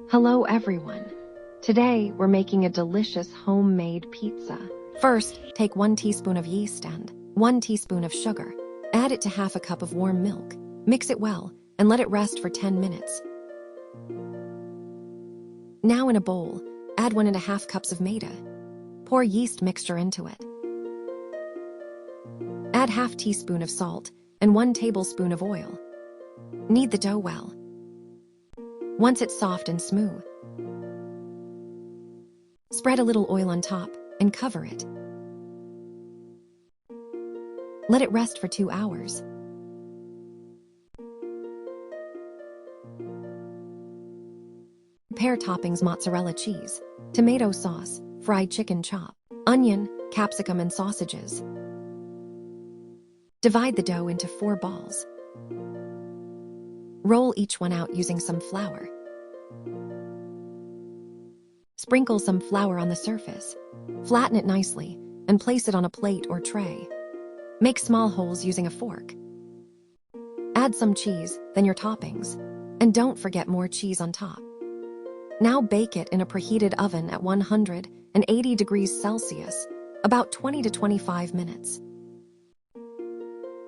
Hello everyone. Today we're making a delicious homemade pizza. First, take 1 teaspoon of yeast and 1 teaspoon of sugar. Add it to half a cup of warm milk. Mix it well and let it rest for 10 minutes. Now in a bowl, add 1.5 cups of maida. Pour yeast mixture into it. Add half teaspoon of salt and 1 tablespoon of oil. Knead the dough well. Once it's soft and smooth, spread a little oil on top and cover it. Let it rest for 2 hours. Prepare toppings: mozzarella cheese, tomato sauce, fried chicken chop, onion, capsicum, and sausages. Divide the dough into 4 balls. Roll each one out using some flour. Sprinkle some flour on the surface. Flatten it nicely and place it on a plate or tray. Make small holes using a fork. Add some cheese, then your toppings. And don't forget more cheese on top. Now bake it in a preheated oven at 180 degrees Celsius, about 20 to 25 minutes.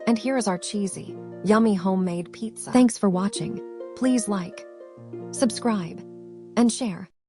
And here is our cheesy, yummy homemade pizza. Thanks for watching. Please like, subscribe, and share.